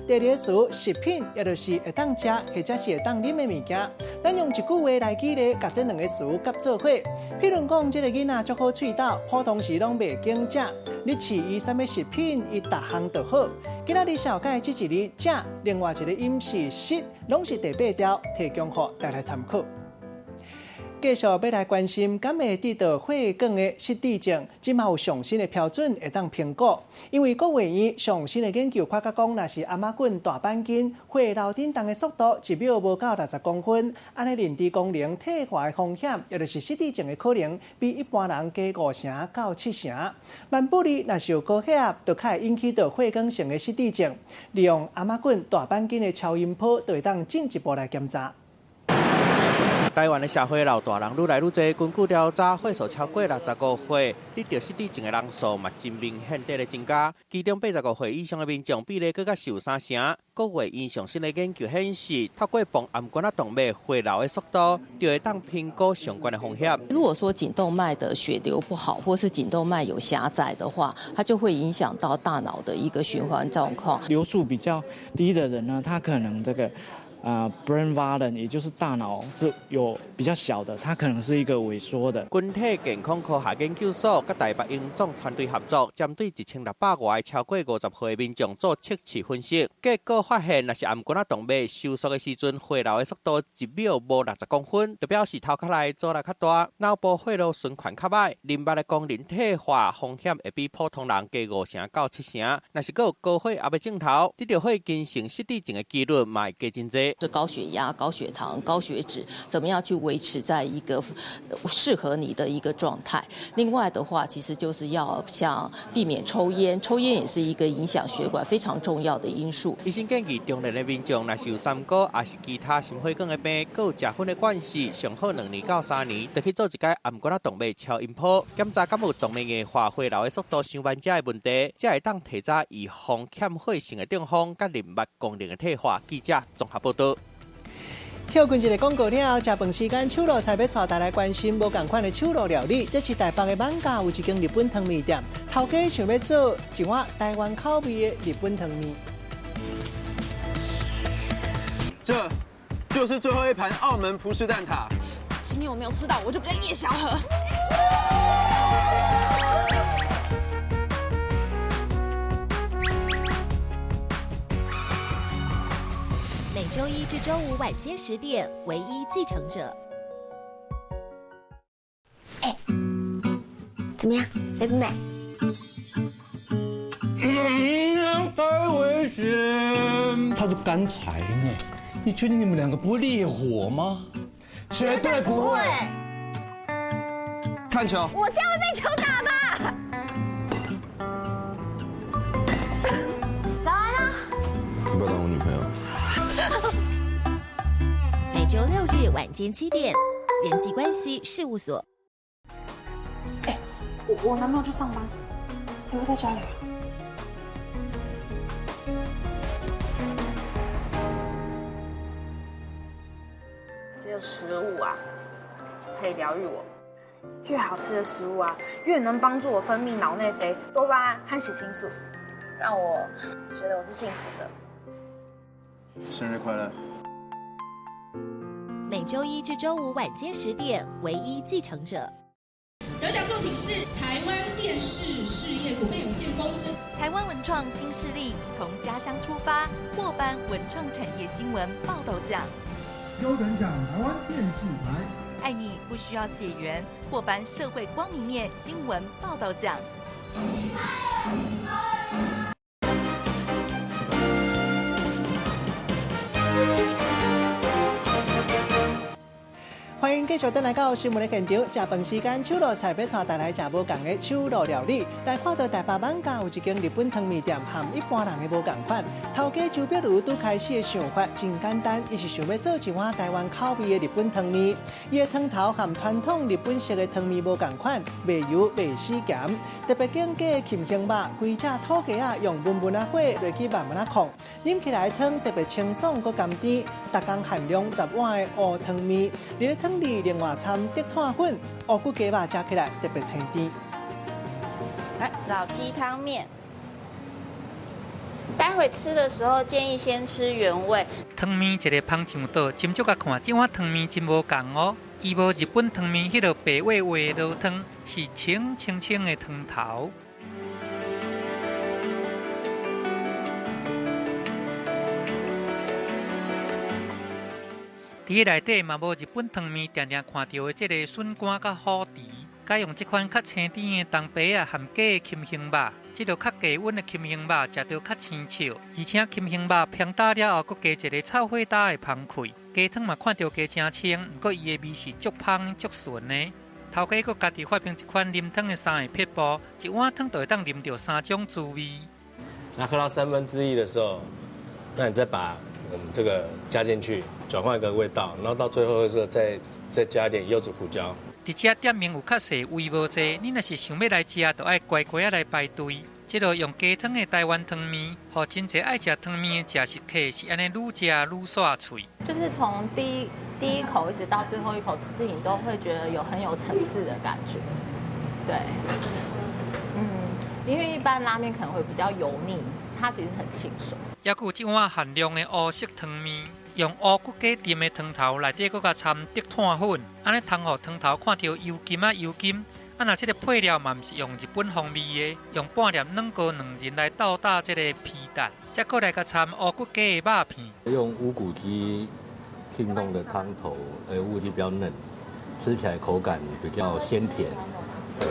第二个词食品，也就是会当食，或者是会当啉的物件。咱用一句话来举例，甲这两个词夹做伙。譬如讲，这个囡仔足好喙斗，普通时拢袂经食。你饲伊啥物食品，伊逐项都好。今仔日小解这一日食，另外一个音是食，拢是第8条，提供予大家参考。继续要来关心，敢会得到血管的失智症，即嘛有上新的标准会当评估。因为国卫院上新的研究发觉讲，若是阿妈滚大板筋，血流振动的速度1秒无到60公分，安尼认知功能退化的风险，也就是失智症的可能，比一般人加5成到7成。万不利，若是有高血压，就较会引起到血管性的失智症。利用阿妈滚大板筋的超音波，就会当进一步来检查。台湾的社会老大人愈来愈多，根据调查，岁数超过65岁，得到失智症的人数嘛真明显地增加。其中85岁以上的民众比例更加有3成。国卫院上新的研究显示，透过泵颔管动脉血流的速度，就会当评估相关的风险。如果说颈动脉的血流不好，或是颈动脉有狭窄的话，它就会影响到大脑的一个循环状况。流速比较低的人呢，他可能这个。brain volume 也就是大脑是有比较小的，它可能是一个萎缩的。群体健康科学研究所跟台北荣总团队合作，针对1600外超过50岁的民众做测试分析，结果发现，若是颔管动脉收缩的时阵，血流的速度1秒无60公分，就表示头壳内阻力较大，脑部血路循环较歹，淋巴的功能退化风险会比普通人加5成到7成。若是有高血压的镜头，得到会形成失智症的几率嘛会加真多。是高血压、高血糖、高血脂，怎么样去维持在一个适合你的一个状态？另外的话，其实就是要像避免抽烟，抽烟也是一个影响血管非常重要的因素。医生建议中年的民众，若是有三高，也是其他心血管的病，还有食薰的惯势，上好2年到3年，就去做一个颔管动脉超音波，检查敢有动脉硬化、血流的速度上慢者的问题，才会当提早预防欠血性的中风、甲淋巴功能的退化。记者综合报道。跳过一个广告了，食饭时间手路菜要带大家关心无同款的手路料理。这是台北的艋舺有一间日本汤面店，头家想要做一碗台湾口味的日本汤面。这就是最后一盘澳门葡式蛋挞。今天我没有吃到，我就比较夜小河。每周1至周5晚间10点，唯一继承者。怎么样，来不来？太危险！它是干柴呢，你确定你们两个不会烈火吗？绝对不会。看球。我这样会被球打吧？打完了。你不要当我女朋友。每周6日晚间7点，人际关系事务所。我男朋友去上班，谁会在家里啊？只有食物啊，可以疗愈我。越好吃的食物啊，越能帮助我分泌脑内啡、多巴胺和血清素，让我觉得我是幸福的。生日快乐！每周一至周五晚间10点，唯一继承者。得奖作品是台湾电视事业股份有限公司。台湾文创新势力，从家乡出发，获颁文创产业新闻报道奖。优等奖台湾电视台。爱你不需要血缘，获颁社会光明面新闻报道奖。欢迎继续登来到新闻的现场，食饭时间，手路菜要带大家食无同的手路料理。来看到大北万家有一间日本汤面店，和一般人的无同款。头家周碧如拄开始的想法真简单，伊是想要做一碗台湾口味的日本汤面。伊的汤头和传统日本式的汤面无同款，袂油袂死咸，特别经过醃香肉，规只土鸡啊用温温啊火落去慢慢啊炕，饮起来汤特别清爽佮甘甜。逐工限量10碗的乌汤面，你的汤里另外掺竹炭粉、乌骨鸡肉，加起来特别清甜。来，老鸡汤面。待会吃的时候建议先吃原味。汤面一个芳肠岛，斟酌甲看，这碗汤面真无共哦。伊无日本汤面迄落白滑滑的落汤，是清清的汤头。伫个内底嘛无日本汤面常常看到的这个笋干甲虎蹄，改用这款较青甜的东白啊含鸡的醃香肉，这个较低温的醃香肉食到较青笑，而且醃香肉偏打了后，佮加一个炒火打的芳气。鸡汤嘛看到鸡真清，不过伊的味是足香足纯的。头家佮家己发明一款啉汤的3个撇步，一碗汤就会当啉到3种滋味。那喝到1/3的时候，那你再把我们这个加进去，转换一个味道，然后到最后的时候再加一点柚子胡椒。伫遮店名有较细，位无济，你若是想要来吃，就要乖乖来排队。这个用鸡汤的台湾汤面，互真侪爱吃汤面的食食客是安尼愈吃愈煞脆。就是从第一口一直到最后一口，其实你都会觉得很有层次的感觉。对，因为一般拉面可能会比较油腻，它其实很清爽。也有这碗限量的乌色汤面，用乌骨鸡炖的汤头，内底佮掺竹炭粉，安尼汤互汤头看到油金啊油金。啊，那这个配料嘛，唔是用日本风味的，用半粒软膏2仁来倒打这个皮蛋，再过来佮掺乌骨鸡的肉片。用乌骨鸡去弄的汤头，乌骨鸡比较嫩，吃起来口感比较鲜甜，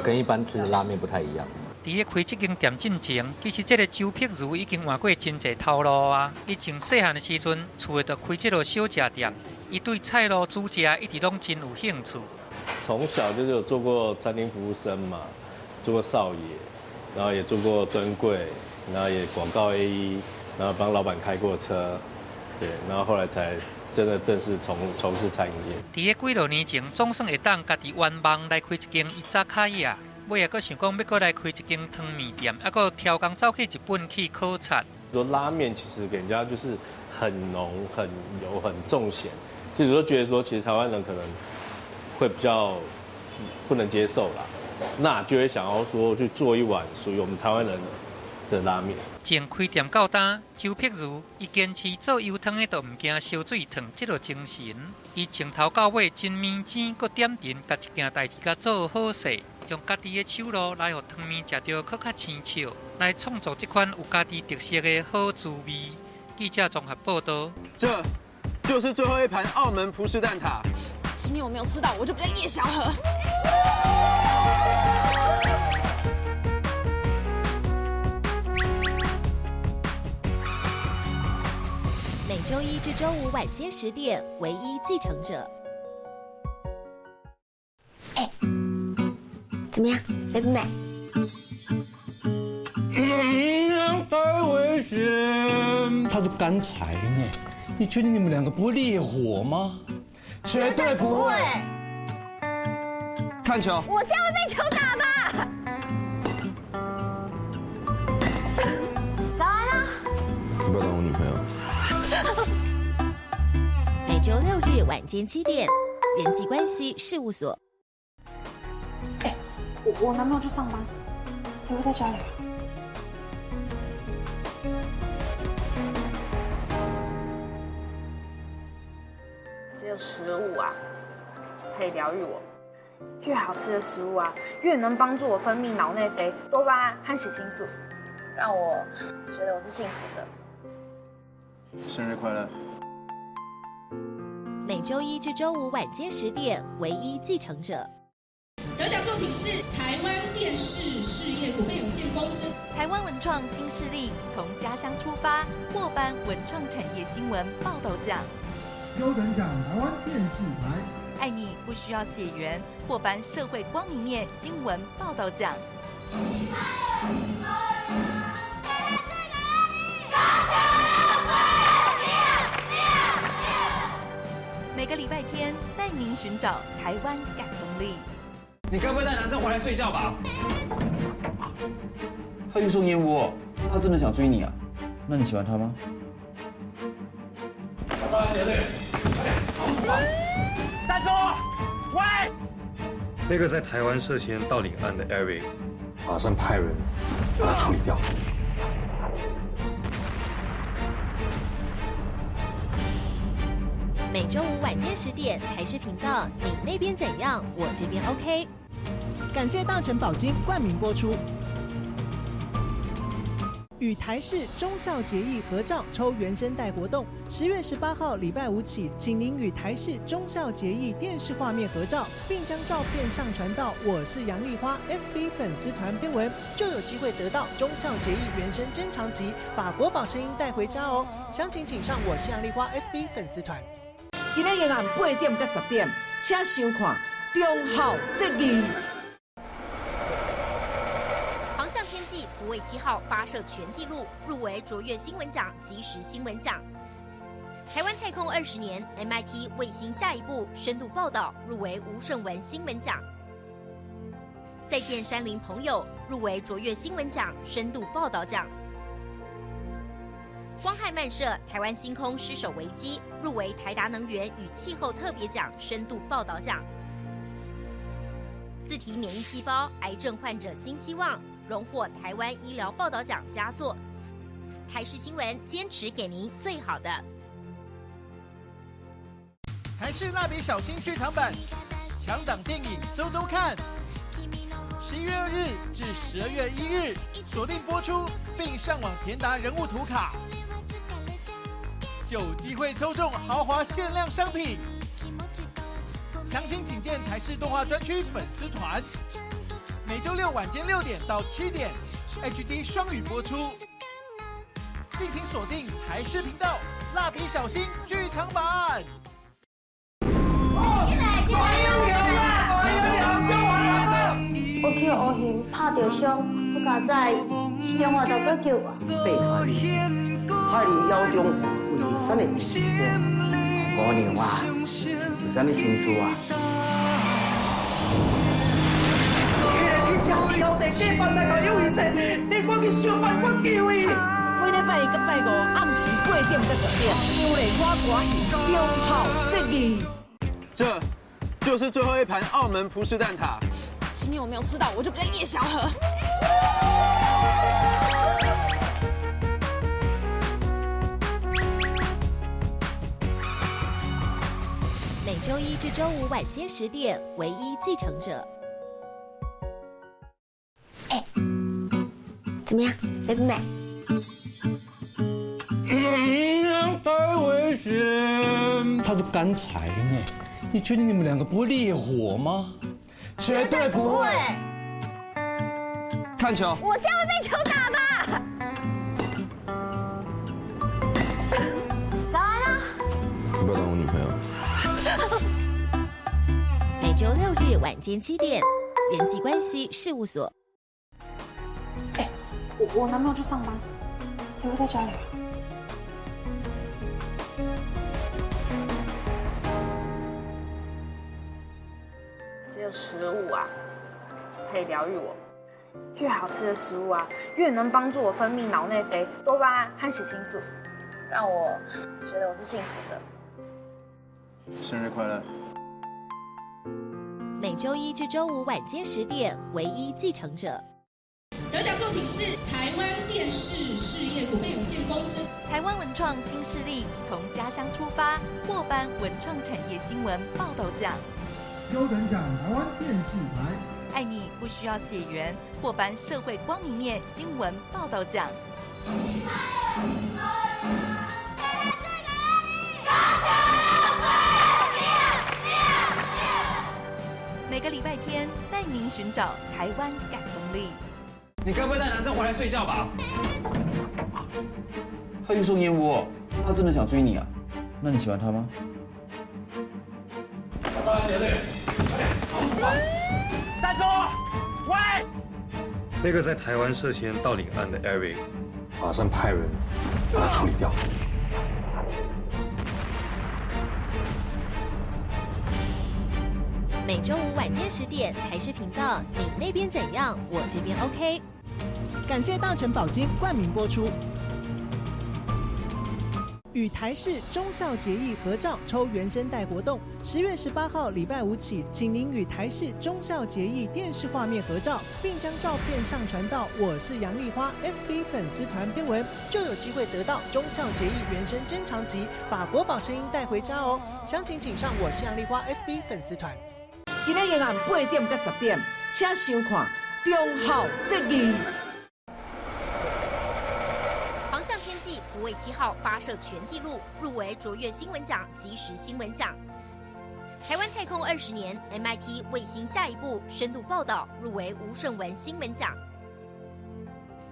跟一般吃的拉面不太一样。伫咧开这间店之前，其实这个周碧如已经换过真侪头路啊。伊从细汉的时阵，厝诶就开这个小食店，伊对菜路煮食一直拢真有兴趣。从小就是有做过餐厅服务生嘛，做过少爷，然后也做过专柜，然后也广告 AE， 然后帮老板开过车，对，然后后来才真的正式从事餐饮业。伫咧几多年前，总算会当家己圆梦来开一间伊扎卡亚。尾也阁想讲要过来开一间汤面店，还阁挑工走去日本去考察。说拉面其实给人家就是很浓、很油、很重咸，其实都觉得说，其实台湾人可能会比较不能接受啦，那就会想要说去做一碗属于我们台湾人的拉面。从开店到今，周碧如伊坚持做油汤的都唔惊烧水烫，这个精神，伊从头到尾真面精，佮点点，甲一件代志甲做好势。用家己的手路来，互汤面食到更较清巧，来创造这款有家己特色的好滋味。记者综合报道，这就是最后一盘澳门葡式蛋挞。今天我没有吃到，我就比较夜小河。每周一至周五晚间10点，唯一继承者。怎么样，美不美？太危险！它是干柴呢，你确定你们2个不会烈火吗？绝对不会。看球。我这样会被球打吧？晚间7点，人际关系事务所。我男朋友去上班，谁会在家里啊？只有食物啊，可以疗愈我。越好吃的食物啊，越能帮助我分泌脑内啡、多巴胺和血清素，让我觉得我是幸福的。生日快乐！每周1至周5晚间10点，唯一继承者。得奖作品是台湾电视事业股份有限公司。台湾文创新势力从家乡出发，获颁文创产业新闻报道奖。优等奖台湾电视台。爱你不需要血缘，获颁社会光明面新闻报道奖。每个礼拜天带您寻找台湾感动力。你该不会带男生回来睡觉吧？他运送烟雾，他真的想追你啊？那你喜欢他吗？站住！喂！那个在台湾涉嫌盗领案的 Eric， 马上派人把他处理掉。每周5晚间10点，台视频道，你那边怎样？我这边 OK。感谢大成宝金冠名播出。与台视忠孝节义合照抽原声带活动，10月18号礼拜5起，请您与台视忠孝节义电视画面合照，并将照片上传到我是杨丽花 FB 粉丝团篇文，就有机会得到忠孝节义原声珍藏集，把国宝声音带回家哦。详情请上我是杨丽花 FB 粉丝团。今日夜晚8点到10点，请收看忠孝节义。航向天际福卫7号发射全纪录，入围卓越新闻奖、即时新闻奖。台湾太空20年 ，MIT 卫星下一步深度报道入围吴胜文新闻奖。再见山林朋友入围卓越新闻奖、深度报道奖。光害漫射台湾星空失守危机入围台达能源与气候特别奖、深度报道奖。自体免疫细胞癌症患者新希望荣获台湾医疗报道奖佳作。台视新闻坚持给您最好的。台视蜡笔小新剧场版强档电影周周看，11月2日至12月1日锁定播出，并上网填答人物图卡，就有机会抽中豪华限量商品。详情请见台视动画专区粉丝团。每周6晚间6点到7点 ，HD 双语播出。敬请锁定台视频道《蜡笔小新》剧场版。我叫乌熊拍到伤，我家在中华道阁叫我。背叛你，害你腰中有2、3年时间，姑娘啊，有啥物心事啊？你真是老弟弟办在个有一切，你赶去上班，我求伊。每礼拜1到拜5暗时8点到10点，丢嘞我歌戏忠孝节义。这就是最后一盘澳门葡式蛋挞。今天我没有吃到，我就比较夜小盒。每周1至周5晚间10点，唯一继承者。怎么样，美不美？太危险！它是干柴呢，你确定你们两个不会烈火吗？绝对不会。看球。我这样会被球打吧？打完了。要不要当我女朋友？每周6日晚间7点，人际关系事务所。我男朋友去上班，谁会在家里啊？只有食物啊，可以疗愈我。越好吃的食物啊，越能帮助我分泌脑内啡、多巴胺和血清素，让我觉得我是幸福的。生日快乐！每周一至周五晚间10点，唯一继承者。得奖作品是台湾电视事业股份有限公司。台湾文创新势力从家乡出发，获颁文创产业新闻报道奖。优等奖台湾电视台。爱你不需要血缘，获颁社会光明面新闻报道奖。每个礼拜天带您寻找台湾感动力。你该不会带男生回来睡觉吧？他运送烟雾哦，他真的想追你啊？那你喜欢他吗？站住！喂！那个在台湾涉嫌盗领案的 Eric， 马上派人把他处理掉。每周五晚间10点，台视频道，你那边怎样？我这边 OK。感谢大成宝金冠名播出。与台视忠孝节义合照抽原声带活动，10月18号礼拜五起，请您与台视忠孝节义电视画面合照，并将照片上传到我是杨丽花 FB 粉丝团篇文，就有机会得到忠孝节义原声珍藏集，把国宝声音带回家哦。详情请上我是杨丽花 FB 粉丝团。今日夜晚8点到10点，请收看忠孝节义。航向天际福卫7号发射全纪录，入围卓越新闻奖、即时新闻奖。台湾太空20年 ，MIT 卫星下一步深度报道入围吴顺文新闻奖。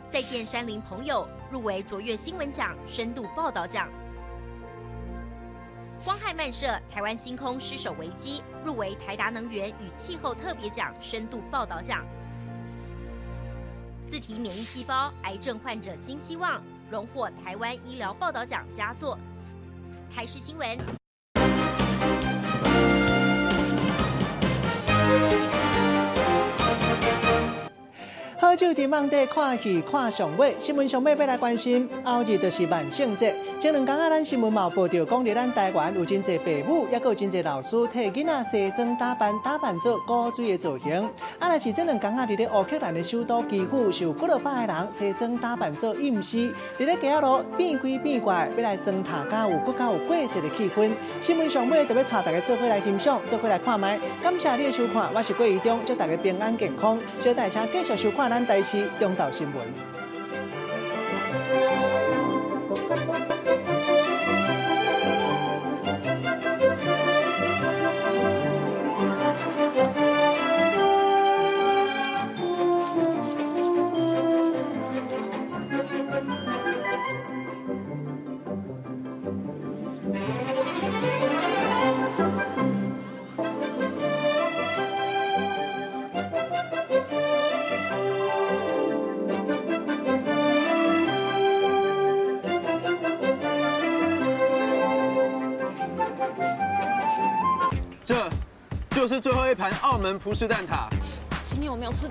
再见山林朋友入围卓越新闻奖、深度报道奖。光害漫射台湾星空失守危机入围台达能源与气候特别奖、深度报道奖。自体免疫细胞癌症患者新希望荣获台湾医疗报道奖佳作。台视新闻。好久伫网底看戏看上尾，新闻上尾要来关心，后日就是万圣节。前2天咱新闻嘛有报道讲，伫咱台湾有真侪父母，也有真侪老师替囡仔西装打扮做古水的造型。若是这2天伫咧乌克兰的首都基辅，是有几落百个人西装打扮做隐士，伫咧街路变鬼变怪，要来装塔甲有更加有过节的气氛。新闻上尾特别带大家做伙来欣赏，做伙来看卖。感谢你的收看，我是郭怡中，祝大家平安健康。小大家继续收看咱台视中道新闻。这就是最后一盘澳门葡式蛋挞。今天我没有吃到。